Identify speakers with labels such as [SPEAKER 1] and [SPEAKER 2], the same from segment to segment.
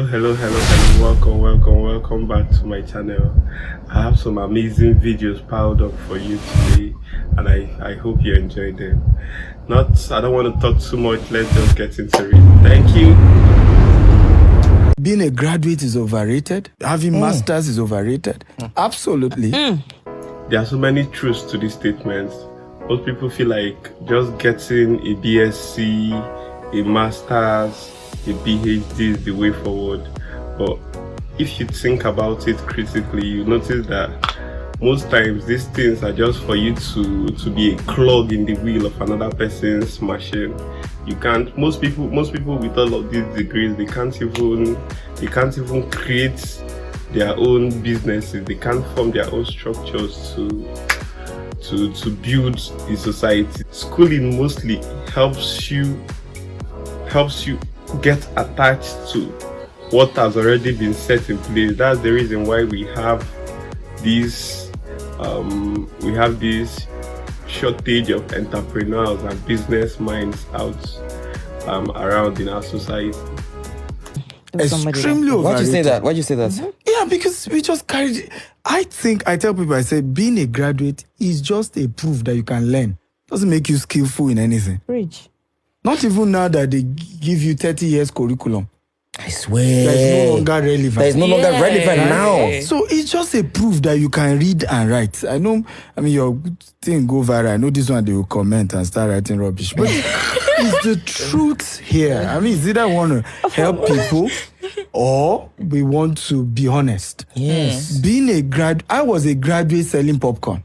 [SPEAKER 1] Hello. Welcome back to my channel. I have some amazing videos piled up for you today, and I hope you enjoy them. I don't want to talk too much, let's just get into it. Thank you.
[SPEAKER 2] Being a graduate is overrated. Having masters is overrated. Absolutely.
[SPEAKER 1] There are so many truths to these statements. Most people feel like just getting a BSc, a master's, a PhD is the way forward. But if you think about it critically, you notice that most times these things are just for you to be a clog in the wheel of another person's machine. You can't. Most people with all of these degrees, they can't even create their own businesses. They can't form their own structures to build the society. Schooling mostly helps you get attached to what has already been set in place. That's the reason why we have this shortage of entrepreneurs and business minds out around in our society.
[SPEAKER 2] Extremely overrated.
[SPEAKER 3] Why'd you say that?
[SPEAKER 2] Yeah, because we just carried. I tell people, I say being a graduate is just a proof that you can learn. Doesn't make you skillful in anything.
[SPEAKER 4] Rich.
[SPEAKER 2] Not even now that they give you 30 years curriculum.
[SPEAKER 3] I swear.
[SPEAKER 2] That is no longer relevant.
[SPEAKER 3] That is no longer relevant now.
[SPEAKER 2] So it's just a proof that you can read and write. I mean, your thing go viral. I know this one, they will comment and start writing rubbish. But it's the truth here. I mean, it's either want to help people or we want to be honest.
[SPEAKER 3] Yes.
[SPEAKER 2] I was a graduate selling popcorn.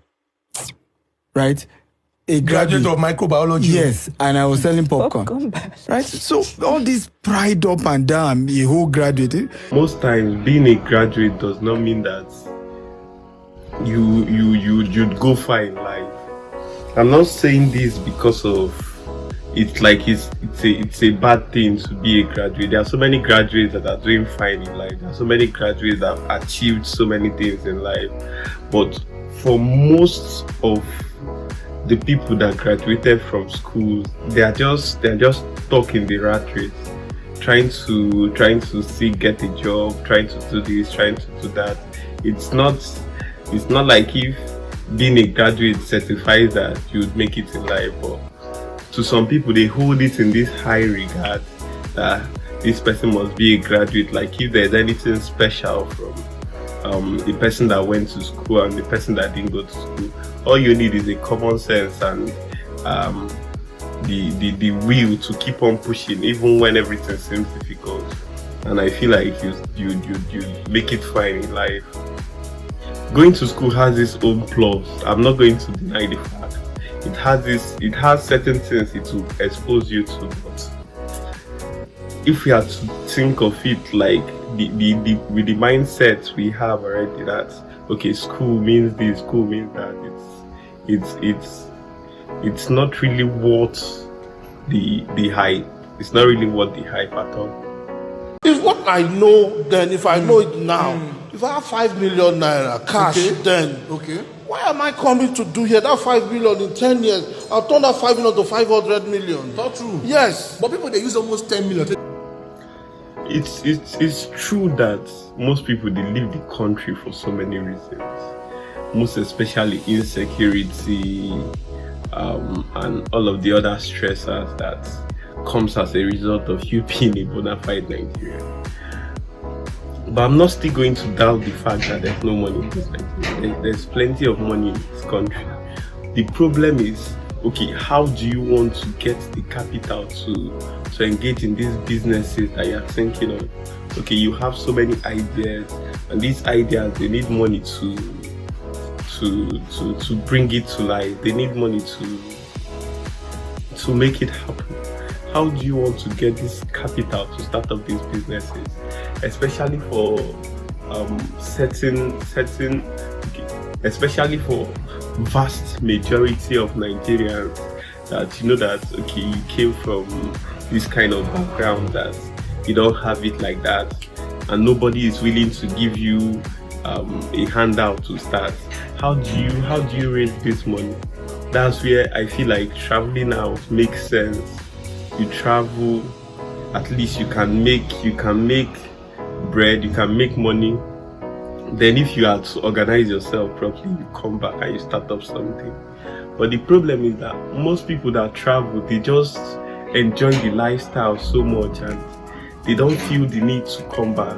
[SPEAKER 2] Right? A
[SPEAKER 5] graduate of microbiology.
[SPEAKER 2] Yes, and I was selling popcorn. Right? So all this pride up and down, a whole graduate.
[SPEAKER 1] Most times being a graduate does not mean that you'd go far in life. I'm not saying this because of it's a bad thing to be a graduate. There are so many graduates that are doing fine in life. There are so many graduates that have achieved so many things in life. But for most of the people that graduated from school, they're just stuck in the rat race, trying to get a job, trying to do this, trying to do that. It's not like if being a graduate certifies that you would make it in life. But to some people, they hold it in this high regard that this person must be a graduate, like if there's anything special from the person that went to school and the person that didn't go to school. All you need is a common sense and the will to keep on pushing even when everything seems difficult. And I feel like you make it fine in life. Going to school has its own flaws. I'm not going to deny the fact. It has certain things it will expose you to, but if we are to think of it like with the mindset we have already, that okay, school means this, school means that, it's not really worth the hype. It's not really worth the hype at all.
[SPEAKER 5] If what I know then, if I know it now, if I have 5 million naira cash, then why am I coming to do here? That 5 million in 10 years, I'll turn that 5 million to 500 million.
[SPEAKER 6] Not true.
[SPEAKER 5] Yes.
[SPEAKER 6] But people, they use almost 10 million.
[SPEAKER 1] It's true that most people, they leave the country for so many reasons, most especially insecurity and all of the other stressors that comes as a result of you being a bona fide Nigerian. But I'm not still going to doubt the fact that there's no money in this country. There's plenty of money in this country. The problem is, okay, how do you want to get the capital to engage in these businesses that you're thinking of? Okay, you have so many ideas, and these ideas, they need money to bring it to life. They need money to make it happen. How do you want to get this capital to start up these businesses, especially for especially for vast majority of Nigerians that okay, you came from this kind of background that you don't have it like that, and nobody is willing to give you a handout to start. How do you raise this money? That's where I feel like traveling out makes sense. You travel, at least you can make bread, you can make money. Then if you are to organize yourself properly, you come back and you start up something. But the problem is that most people that travel, they just enjoy the lifestyle so much and they don't feel the need to come back.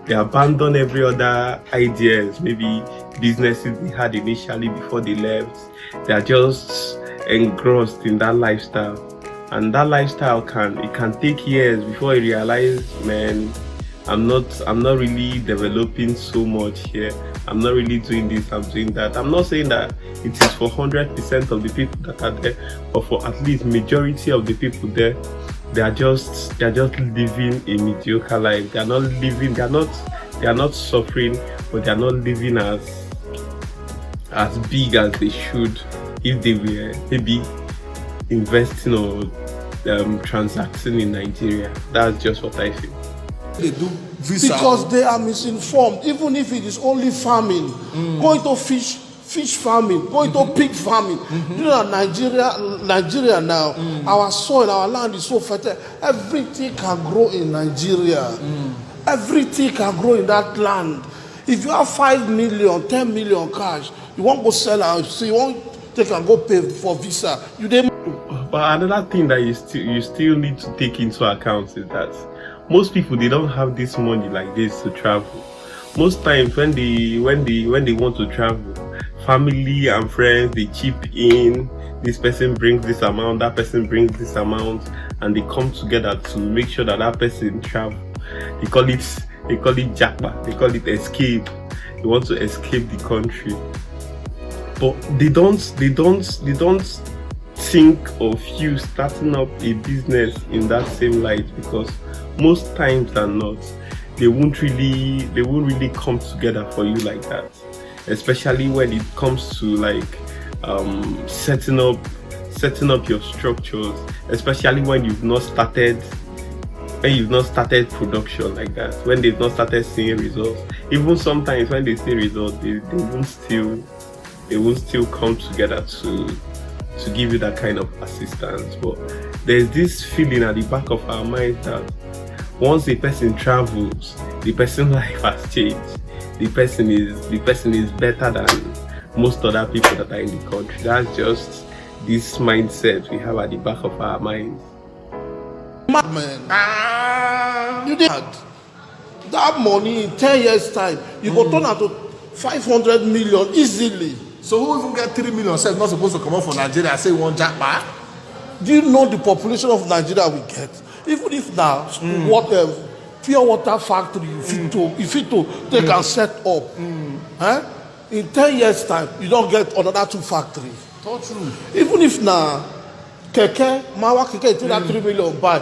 [SPEAKER 1] They abandon every other ideas, maybe businesses they had initially before they left. They are just engrossed in that lifestyle. And that lifestyle can take years before you realize, man, I'm not really developing so much here. I'm not really doing this, I'm doing that. I'm not saying that it is for 100% of the people that are there, but for at least majority of the people there, they are just living a mediocre life. They are not suffering, but they are not living as big as they should if they were maybe investing or transacting in Nigeria. That's just what I feel.
[SPEAKER 5] They do visa because they are misinformed. Even if it is only farming, going to fish farming, going to pig farming. You know, Nigeria now, our soil, our land is so fertile. Everything can grow in Nigeria. Everything can grow in that land. If you have 5 million, 10 million cash, you won't go sell and so you won't take and go pay for visa.
[SPEAKER 1] But another thing that you still need to take into account is that most people, they don't have this money like this to travel. Most times when they want to travel, family and friends, they chip in. This person brings this amount, that person brings this amount, and they come together to make sure that that person travel. They call it jackpot. They call it escape. They want to escape the country, but they don't think of you starting up a business in that same light, because most times than not, they won't really come together for you like that, especially when it comes to like setting up your structures, especially when you've not started production like that, when they've not started seeing results. Even sometimes when they see results, they won't still come together to give you that kind of assistance. But there's this feeling at the back of our mind that once a person travels, the person's life has changed. The person is better than most other people that are in the country. That's just this mindset we have at the back of our minds.
[SPEAKER 5] Man, you did that money in 10 years time, you go turn out to 500 million easily.
[SPEAKER 4] So who even get 3 million self not supposed to come out from Nigeria and say one jackpot?
[SPEAKER 5] Do you know the population of Nigeria we get? Even if now pure water factory if it to they can set up, in 10 years time you don't get another 2 factories.
[SPEAKER 4] Not true.
[SPEAKER 5] Even if now Mawa Keke take that 3 million buy,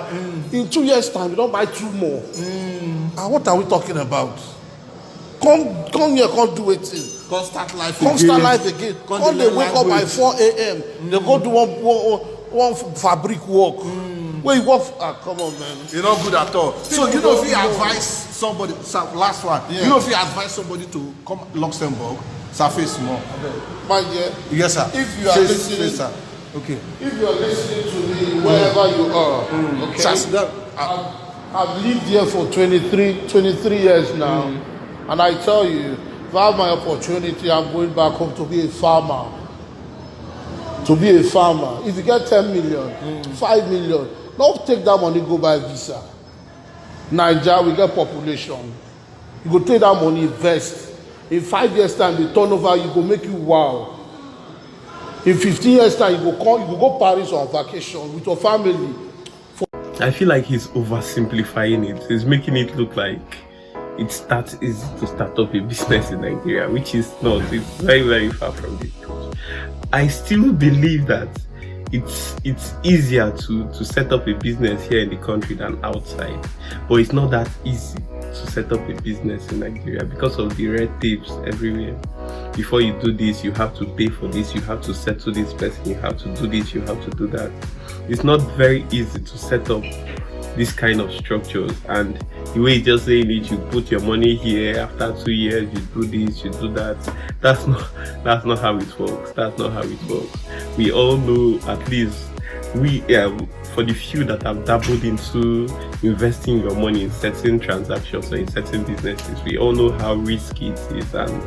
[SPEAKER 5] in 2 years time you don't buy 2 more. And what are we talking about? Come here, come do it.
[SPEAKER 4] Come start life
[SPEAKER 5] again. Come they wake up by 4 a.m. They go do one fabric work. Where you work, come on, man.
[SPEAKER 4] You're not good at all. So you know if you advise somebody, last one, you know if you advise somebody to come Luxembourg, surface more.
[SPEAKER 5] My dear.
[SPEAKER 4] Yes, sir.
[SPEAKER 5] If you are listening,
[SPEAKER 4] sir. Okay.
[SPEAKER 5] If you are listening to me wherever you are, okay. I've lived here for 23 years now, and I tell you, if I have my opportunity, I'm going back home to be a farmer. If you get 10 million, 5 million, don't take that money, go buy visa. Nigeria, we get population. You go take that money, invest. In 5 years' time, the turnover, you go make you wow. In 15 years' time, you go Paris on vacation with your family.
[SPEAKER 1] I feel like he's oversimplifying it. He's making it look like it's that easy to start up a business in Nigeria, which is not. It's very, very far from the truth. I still believe that it's easier to set up a business here in the country than outside, but it's not that easy to set up a business in Nigeria because of the red tapes everywhere. Before you do this, you have to pay for this, you have to settle this person, you have to do this, you have to do that. It's not very easy to set up this kind of structures, and the way you just saying it, you put your money here, after 2 years you do this, you do that. That's not how it works. That's not how it works. We all know at least for the few that have dabbled into investing your money in certain transactions or in certain businesses, we all know how risky it is, and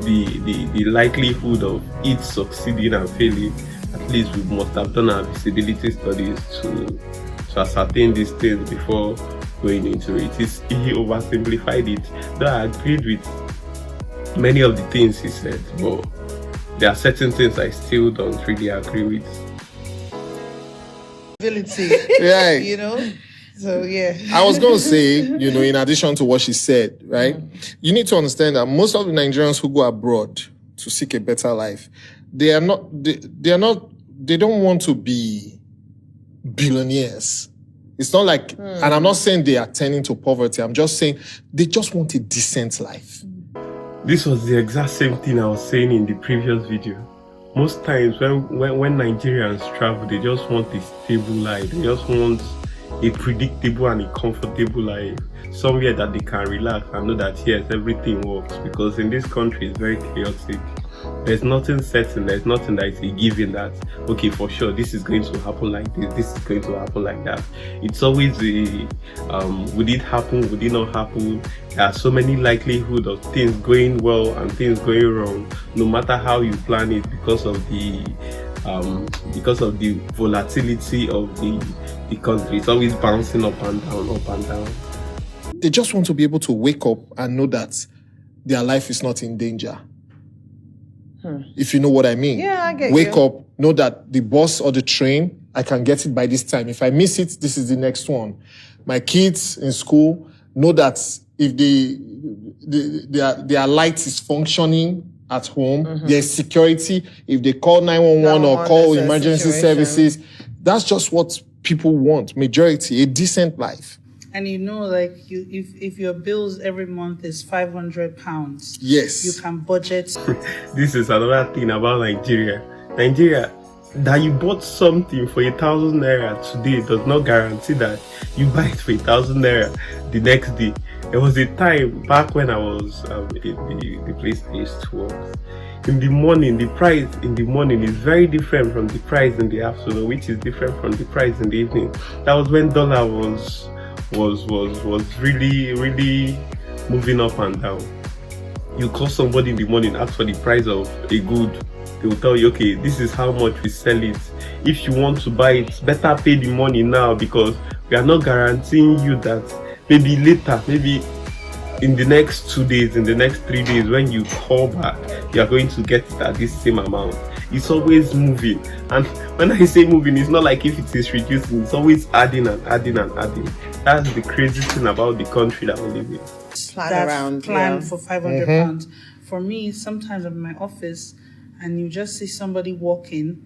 [SPEAKER 1] the likelihood of it succeeding and failing. At least we must have done our visibility studies to ascertain these things before going into it. He oversimplified it. Though I agreed with many of the things he said, but there are certain things I still don't really agree with.
[SPEAKER 6] Right.
[SPEAKER 7] You know? So, yeah.
[SPEAKER 6] I was going to say, in addition to what she said, right? You need to understand that most of the Nigerians who go abroad to seek a better life, they don't want to be billionaires. It's not like, and I'm not saying they are turning to poverty. I'm just saying they just want a decent life.
[SPEAKER 1] This was the exact same thing I was saying in the previous video. Most times when Nigerians travel, they just want a stable life. They just want a predictable and a comfortable life. Somewhere that they can relax and know that yes, everything works. Because in this country, it's very chaotic. There's nothing certain. There's nothing that is a given that, okay, for sure, this is going to happen like this. This is going to happen like that. It's always a, would it happen? Would it not happen? There are so many likelihood of things going well and things going wrong, no matter how you plan it, because of the volatility of the country. It's always bouncing up and down, up and down.
[SPEAKER 6] They just want to be able to wake up and know that their life is not in danger. If you know what I mean.
[SPEAKER 7] Yeah, I get
[SPEAKER 6] Wake
[SPEAKER 7] you.
[SPEAKER 6] up, know that the bus or the train, I can get it by this time. If I miss it, this is the next one. My kids in school know that if their light is functioning at home, there's security. If they call 911 or call emergency services, that's just what people want. Majority, a decent life.
[SPEAKER 7] And if your bills every month is £500,
[SPEAKER 6] yes,
[SPEAKER 7] you can budget.
[SPEAKER 1] This is another thing about Nigeria. That you bought something for 1,000 naira today does not guarantee that you buy it for 1,000 naira the next day. There was a time back when I was in the place I used to work. In the morning, the price in the morning is very different from the price in the afternoon, which is different from the price in the evening. That was when dollar was really, really moving up and down. You call somebody in the morning, ask for the price of a good, they will tell you, okay, this is how much we sell it. If you want to buy it, better pay the money now, because we are not guaranteeing you that maybe later, maybe in the next 2 days, in the next 3 days, when you call back, you are going to get it at this same amount. It's always moving. And when I say moving, it's not like if it is reducing, it's always adding and adding and adding. That's the crazy thing about the country that we live in.
[SPEAKER 7] Plan for £500. For me, sometimes I'm in my office and you just see somebody walking.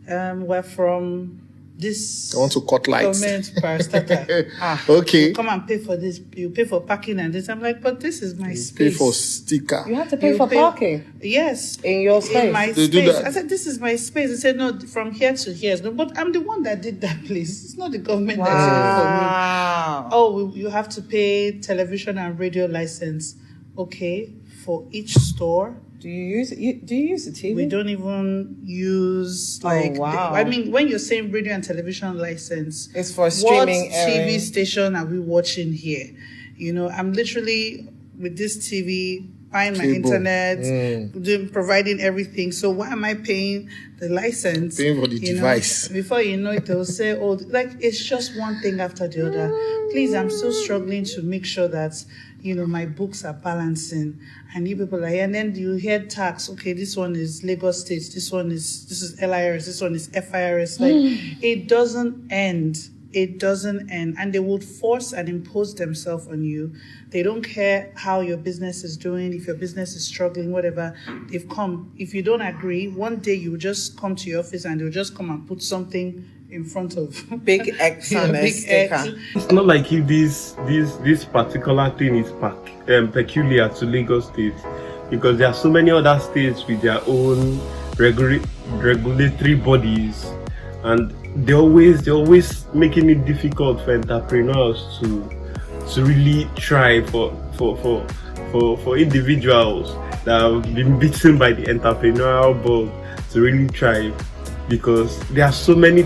[SPEAKER 7] We're from this
[SPEAKER 6] I want to cut lights.
[SPEAKER 7] government parastatal.
[SPEAKER 6] Okay.
[SPEAKER 7] Come and pay for this. You pay for parking and this. I'm like, but this is my space.
[SPEAKER 6] Pay for sticker.
[SPEAKER 3] You have to pay for parking
[SPEAKER 7] Yes.
[SPEAKER 3] in your space.
[SPEAKER 7] In my
[SPEAKER 6] They do
[SPEAKER 7] space.
[SPEAKER 6] that.
[SPEAKER 7] I said, this is my space. I said, no, from here to here. No, but I'm the one that did that place. It's not the government that did it for me.
[SPEAKER 3] Wow.
[SPEAKER 7] Oh, you have to pay television and radio license. Okay, for each store.
[SPEAKER 3] Do you use the TV?
[SPEAKER 7] We don't even use
[SPEAKER 3] wow.
[SPEAKER 7] I mean, when you're saying radio and television license,
[SPEAKER 3] It's for streaming.
[SPEAKER 7] what TV station are we watching here? I'm literally with this TV, buying my
[SPEAKER 6] Cable.
[SPEAKER 7] internet, providing everything. So why am I paying the license?
[SPEAKER 6] Paying for the device.
[SPEAKER 7] Before you know it, they'll say, oh, it's just one thing after the other. Please, I'm still struggling to make sure that, my books are balancing. And you people are here. And then you hear tax. Okay, this one is Lagos State. This is LIRS. This one is FIRS. It doesn't end. It doesn't end. And they would force and impose themselves on you. They don't care how your business is doing, if your business is struggling, whatever. They've come. If you don't agree, one day you just come to your office and they'll just come and put something in front of
[SPEAKER 3] Big X on a sticker.
[SPEAKER 1] It's not like if this particular thing is peculiar to Lagos State, because there are so many other states with their own regulatory bodies, and they're always making it difficult for entrepreneurs to really try for individuals that have been beaten by the entrepreneurial bug to really try. because there are so many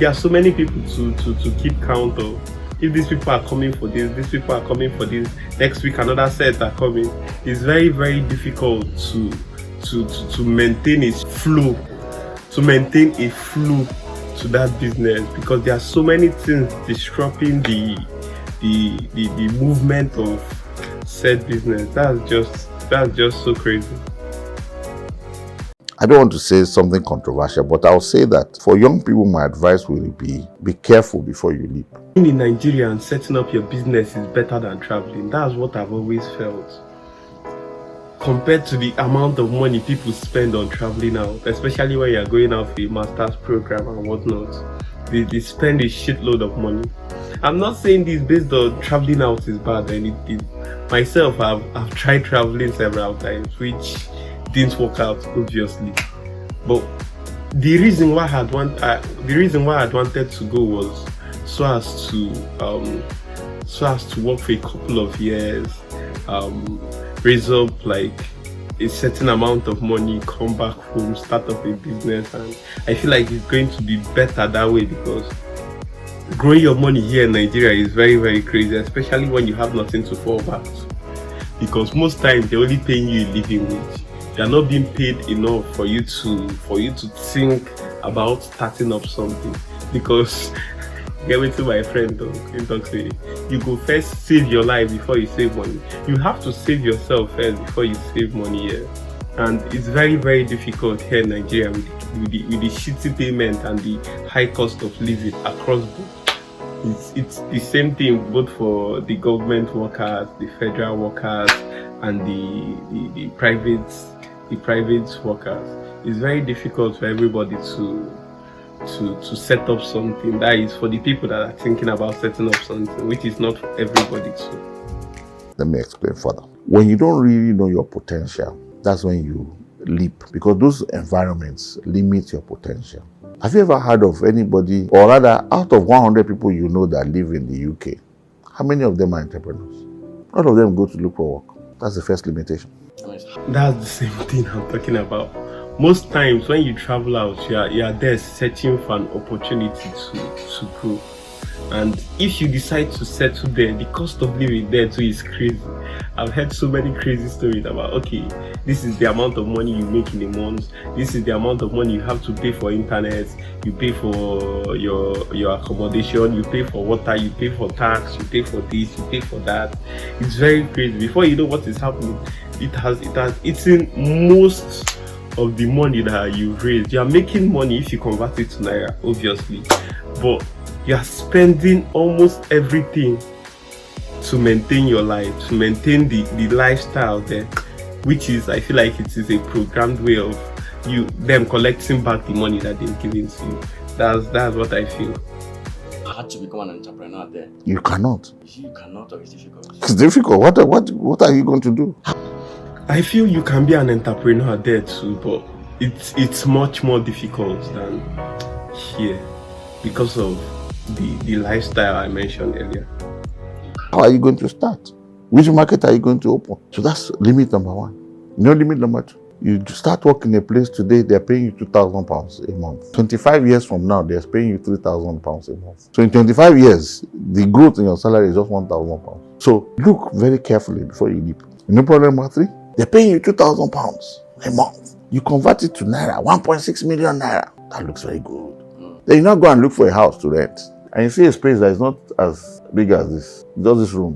[SPEAKER 1] people to keep count of. If these people are coming for this, these people are coming for this, next week another set are coming. It's very, very difficult to maintain its flow, to that business, because there are so many things disrupting the movement of said business. That's just so crazy.
[SPEAKER 8] I don't want to say something controversial, but I'll say that for young people, my advice will be careful before you leap.
[SPEAKER 1] Being in Nigeria and setting up your business is better than traveling. That's what I've always felt. Compared to the amount of money people spend on traveling out, especially when you're going out for a master's program and whatnot, they spend a shitload of money. I'm not saying this based on traveling out is bad or anything. Myself, I've tried traveling several times, which didn't work out, obviously. But the reason why I wanted to go was so as to work for a couple of years, raise up like a certain amount of money, come back home, start up a business, and I feel like it's going to be better that way, because growing your money here in Nigeria is very, very crazy, especially when you have nothing to fall back to. Because most times they're only paying you a living wage. They're not being paid enough for you to think about starting up something. Because get with my friend though, say you go first save your life before you save money. You have to save yourself first before you save money here. And it's very, very difficult here in Nigeria with the shitty payment and the high cost of living across board. It's the same thing both for the government workers, the federal workers, and the private workers. It's very difficult for everybody to set up something. That is for the people that are thinking about setting up something, which is not for everybody too.
[SPEAKER 8] Let me explain further. When you don't really know your potential, that's when you leap, because those environments limit your potential. Have you ever heard of anybody, or rather, out of 100 people you know that live in the UK, how many of them are entrepreneurs? None of them go to look for work. That's the first limitation.
[SPEAKER 1] That's the same thing I'm talking about. Most times when you travel out, you are there searching for an opportunity to grow. And if you decide to settle there, the cost of living there too is crazy. I've heard so many crazy stories about, okay, this is the amount of money you make in a month, this is the amount of money you have to pay for internet, you pay for your accommodation, you pay for water, you pay for tax, you pay for this, you pay for that. It's very crazy. Before you know what is happening, it has eaten most of the money that you've raised. You are making money if you convert it to Naira, obviously, but you are spending almost everything to maintain your life, to maintain the lifestyle there, which is, I feel like it is a programmed way of them collecting back the money that they've given to you. That's what I feel.
[SPEAKER 9] I had to become an entrepreneur there.
[SPEAKER 8] You cannot.
[SPEAKER 9] You cannot, or it's difficult.
[SPEAKER 8] It's difficult. What are you going to do?
[SPEAKER 1] I feel you can be an entrepreneur there too, but it's much more difficult than here because of the lifestyle I mentioned earlier.
[SPEAKER 8] How are you going to start? Which market are you going to open? So that's limit number one. You know limit number two? You start working in a place today, they're paying you £2,000 a month. 25 years from now, they're paying you £3,000 a month. So in 25 years, the growth in your salary is just £1,000. So look very carefully before you leap. You know problem number three? They're paying you £2,000 a month. You convert it to Naira, 1.6 million Naira. That looks very good. Then you now go and look for a house to rent. And you see a space that is not as big as this. Just this room,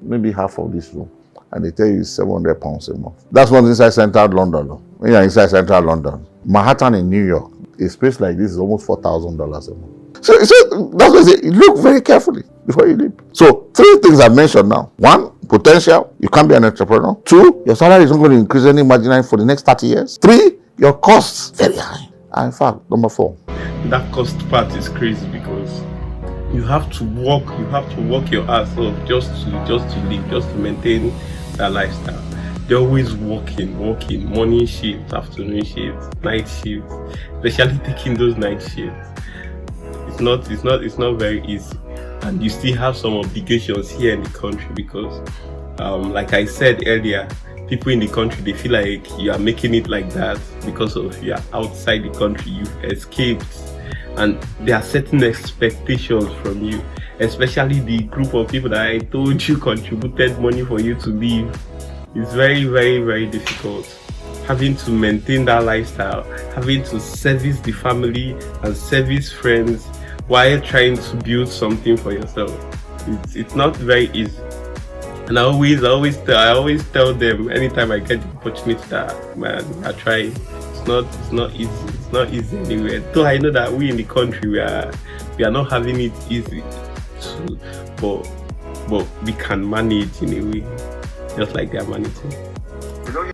[SPEAKER 8] maybe half of this room. And they tell you it's £700 a month. That's not inside central London, though. When you're inside central London, Manhattan in New York, a space like this is almost $4,000 a month. So that's why I say, look very carefully before you leap. So 3 things I've mentioned now. 1, potential. You can't be an entrepreneur. 2, your salary is not going to increase any marginally for the next 30 years. 3, your costs very high. And in fact, number 4.
[SPEAKER 1] That cost part is crazy because you have to work your ass off just to live, just to maintain that lifestyle. They're always working, morning shifts, afternoon shifts, night shifts, especially taking those night shifts. It's not very easy. And you still have some obligations here in the country because like I said earlier, people in the country, they feel like you are making it like that because of you are outside the country, you've escaped, and there are certain expectations from you, especially the group of people that I told you contributed money for you to leave. It's very, very, very difficult. Having to maintain that lifestyle, having to service the family and service friends while trying to build something for yourself. It's not very easy. And I always tell them anytime I get the opportunity that, man, I try. It's not easy. It's not easy anywhere. Though I know that we in the country we are not having it easy, but we can manage in a way, just like they are managing.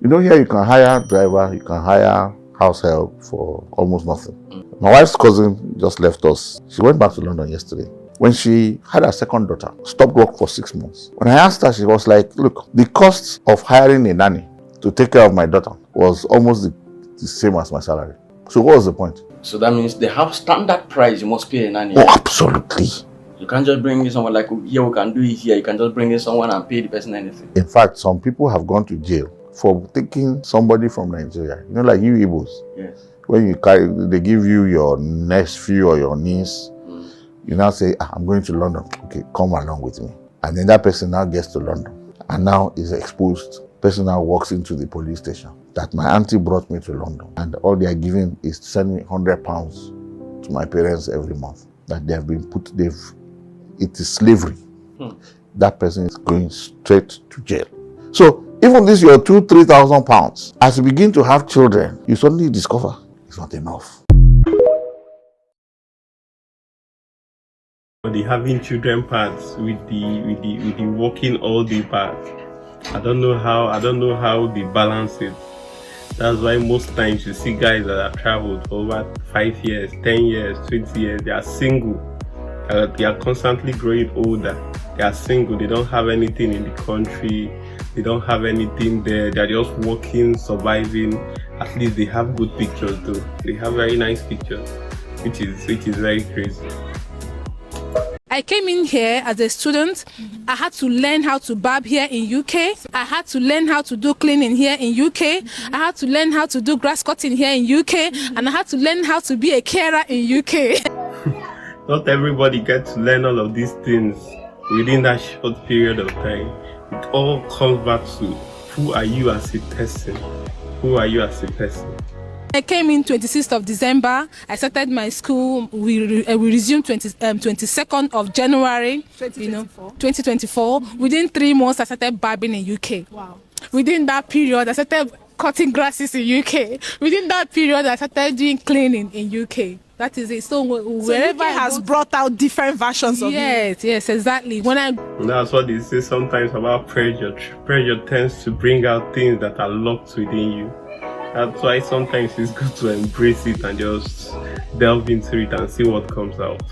[SPEAKER 8] Here you can hire a driver, you can hire house help for almost nothing. My wife's cousin just left us. She went back to London yesterday. When she had her second daughter, stopped work for 6 months. When I asked her, she was like, look, the cost of hiring a nanny to take care of my daughter was almost the same as my salary. So what was the point?
[SPEAKER 9] So that means they have standard price you must pay a nanny.
[SPEAKER 8] Oh, absolutely.
[SPEAKER 9] You can't just bring in someone like, here we can do it here. You can just bring in someone and pay the person anything.
[SPEAKER 8] In fact, some people have gone to jail for taking somebody from Nigeria. Like you Igbos.
[SPEAKER 9] Yes.
[SPEAKER 8] When they give you your nephew or your niece, you now say, I'm going to London. Okay, come along with me. And then that person now gets to London and now is exposed. Person now walks into the police station that my auntie brought me to London, and all they are giving is sending £100 to my parents every month. That they have been it is slavery. That person is going straight to jail. So even this your £2,000-3,000, as you begin to have children, you suddenly discover it's not enough.
[SPEAKER 1] The having children parts with the working all day part, I don't know how they balance it. That's why most times you see guys that have traveled for over 5 years, 10 years, 20 years, they are single. They are constantly growing older. They are single. They don't have anything in the country. They don't have anything there. They are just working, surviving. At least they have good pictures though. They have very nice pictures, which is very crazy.
[SPEAKER 10] I came in here as a student. I had to learn how to barb here in UK. I had to learn how to do cleaning here in UK. I had to learn how to do grass cutting here in UK. And I had to learn how to be a carer in UK.
[SPEAKER 1] Not everybody gets to learn all of these things within that short period of time. It all comes back to who are you as a person? Who are you as a person?
[SPEAKER 10] I came in 26th of December. I started my school. We resumed 22nd of January, 2024. Within 3 months, I started barbing in UK. Wow. Within that period, I started cutting grasses in UK. Within that period, I started doing cleaning in UK. That is it. So wherever
[SPEAKER 3] UK has brought out different versions of you.
[SPEAKER 10] Yes, exactly.
[SPEAKER 1] That's what they say sometimes about pressure. Pressure tends to bring out things that are locked within you. That's why sometimes it's good to embrace it and just delve into it and see what comes out.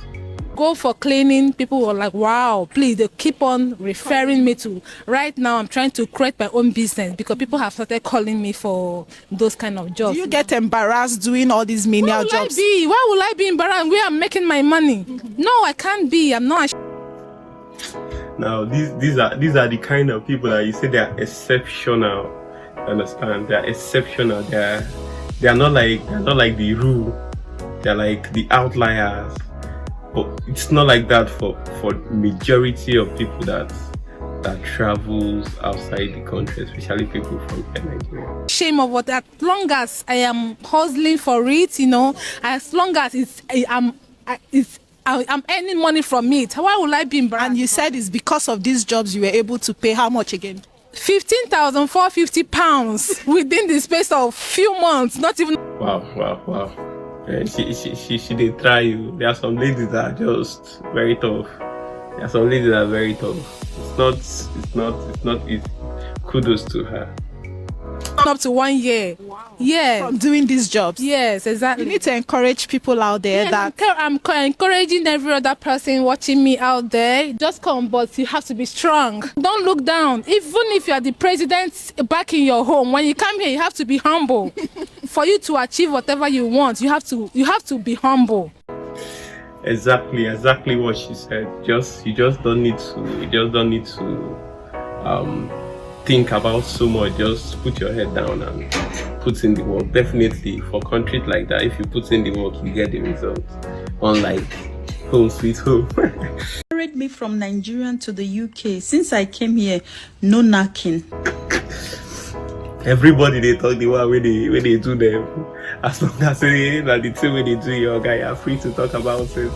[SPEAKER 10] Go for cleaning. People were like, wow, please, they keep on referring me to. Right now, I'm trying to create my own business because people have started calling me for those kind of jobs.
[SPEAKER 3] Do you get embarrassed doing all these menial jobs?
[SPEAKER 10] Why will I be embarrassed? Where I'm making my money? No, I can't be. I'm not.
[SPEAKER 1] Now, these are the kind of people that you say they are exceptional. Understand? They are exceptional. They are not like the rule. They are like the outliers. But it's not like that for majority of people that travels outside the country, especially people from Nigeria.
[SPEAKER 10] Shame of what? As long as I am hustling for it, as long as I'm earning money from it, why will I be embarrassed?
[SPEAKER 3] And you said it's because of these jobs you were able to pay how much again?
[SPEAKER 10] £15,450 within the space of few months. Not even.
[SPEAKER 1] Wow. She did try you. There are some ladies that are just very tough. There are some ladies that are very tough. It's not easy. Kudos to her.
[SPEAKER 10] Up to 1 year.
[SPEAKER 3] Wow.
[SPEAKER 10] Yeah.
[SPEAKER 3] From doing these jobs.
[SPEAKER 10] Yes, exactly.
[SPEAKER 3] You need to encourage people out there
[SPEAKER 10] I'm encouraging every other person watching me out there. Just come, but you have to be strong. Don't look down. Even if you are the president back in your home, when you come here, you have to be humble. For you to achieve whatever you want, you have to be humble.
[SPEAKER 1] Exactly what she said. You just don't need to think about so much. Just put your head down and put in the work. Definitely, for countries like that, if you put in the work, you get the results. Unlike home sweet home.
[SPEAKER 7] Married me from Nigerian to the UK. Since I came here, no knocking.
[SPEAKER 1] Everybody they talk the one when they do them. As long as they the thing when they do your guy, are free to talk about it.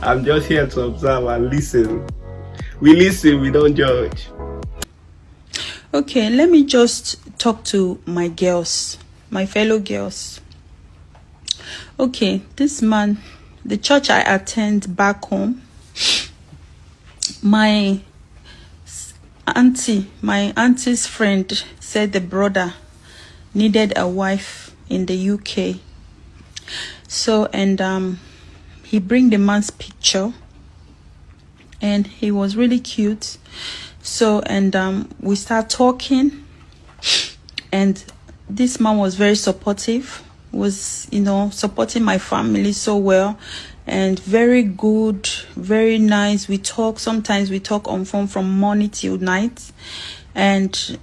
[SPEAKER 1] I'm just here to observe and listen. We listen, we don't judge.
[SPEAKER 7] Okay, let me just talk to my girls, my fellow girls. Okay, this man, the church I attend back home, my auntie's friend said the brother needed a wife in the UK. So, and he bring the man's picture, and he was really cute. So, and we start talking, and this man was very supportive, was, you know, supporting my family so well, and very good, very nice. We talk, sometimes we talk on phone from morning till night, and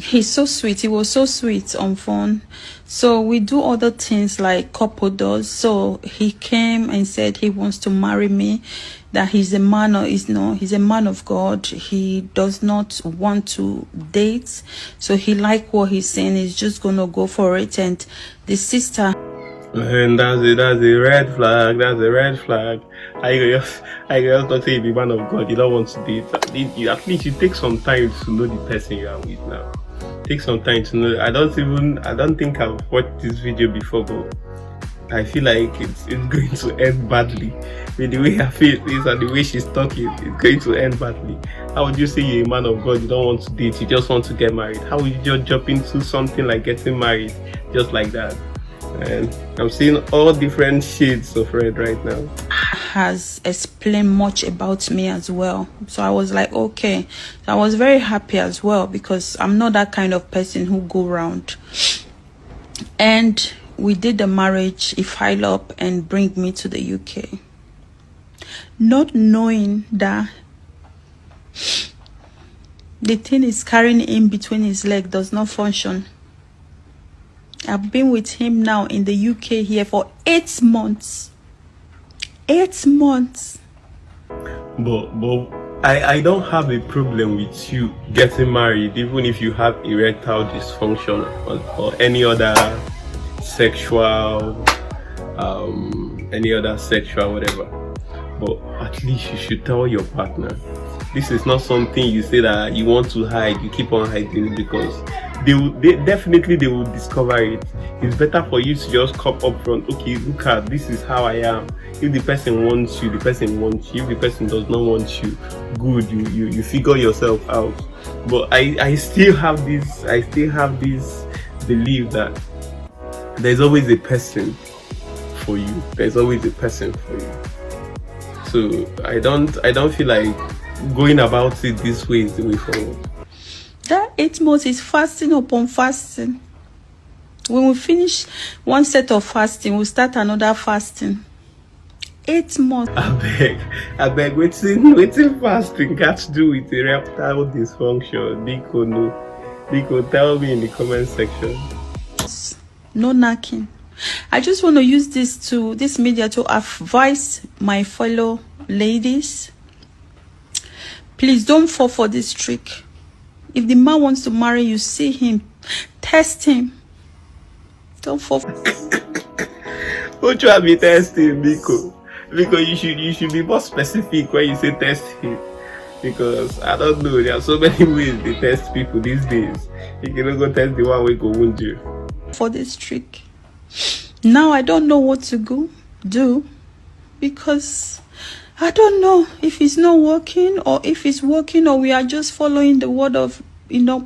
[SPEAKER 7] he's so sweet. He was so sweet on phone. So we do other things like couple does. So he came and said he wants to marry me, that he's a man, or he's a man of God. He does not want to date. So he like what he's saying. He's just gonna go for it. And the sister,
[SPEAKER 1] and that's a red flag. That's a red flag. I just don't say be man of God. You don't want to date. At least you take some time to know the person you are with now. Take some time to know. I don't think I've watched this video before, but I feel like it's going to end badly. With the way her face is and the way she's talking, it's going to end badly. How would you say you're a man of God, you don't want to date, you just want to get married? How would you just jump into something like getting married just like that? And I'm seeing all different shades of red right now.
[SPEAKER 7] has explained much about me as well. So I was like, okay. So I was very happy as well, because I'm not that kind of person who go around. And we did the marriage. He filed up and bring me to the UK, not knowing that the thing is carrying in between his leg does not function. I've been with him now in the UK here for 8 months. 8 months.
[SPEAKER 1] But I don't have a problem with you getting married, even if you have erectile dysfunction or any other sexual whatever. But at least you should tell your partner. This is not something you say that you want to hide. You keep on hiding, because they definitely will discover it. It's better for you to just come up front. Okay, look at this is how I am. If the person wants you, the person wants you. If the person does not want you, good. You figure yourself out. But I still have this belief that there's always a person for you. There's always a person for you. So I don't feel like going about it this way is the way forward.
[SPEAKER 7] That 8 months is fasting upon fasting. When we finish one set of fasting, we'll start another fasting. 8 months.
[SPEAKER 1] I beg, waiting fasting got to do with erectile dysfunction. Biko, tell me in the comment section.
[SPEAKER 7] No knocking. I just want to use this media to advise my fellow ladies. Please don't fall for this trick. If the man wants to marry you, see him, test him. Don't fall for
[SPEAKER 1] Who try be testing, Biko? Because you should be more specific when you say test him. Because I don't know, there are so many ways they test people these days. You cannot go test the one way go wound you.
[SPEAKER 7] For this trick. Now I don't know what to do, because I don't know if it's not working, or if it's working, or we are just following the word of,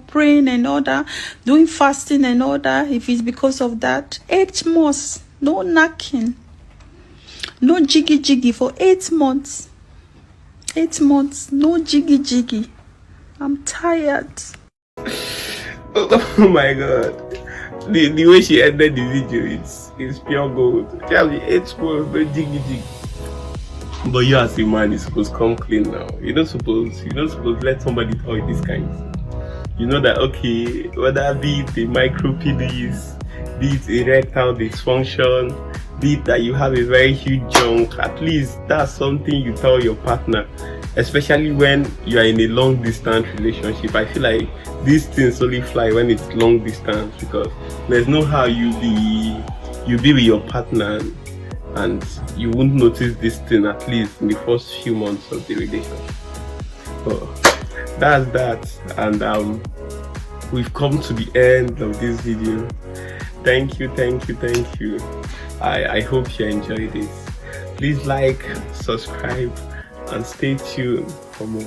[SPEAKER 7] praying and all that, doing fasting and all that. If it's because of that, 8 months, no knocking, no jiggy for 8 months. 8 months, no jiggy. I'm tired.
[SPEAKER 1] Oh my God. The way she ended the video, it's pure gold. Tell me, 8 months, no jiggy. But you as a man, you're supposed to come clean now. You're not supposed to let somebody tell you this kind. you know that, okay, whether be it the micro PDs, be it erectile dysfunction, be it that you have a very huge junk, at least that's something you tell your partner, especially when you are in a long distance relationship. I feel like these things only fly when it's long distance, because there's no how you be with your partner and you won't notice this thing, at least in the first few months of the relationship. So that's that, and we've come to the end of this video. Thank you. I hope you enjoyed this. Please like, subscribe, and stay tuned for more.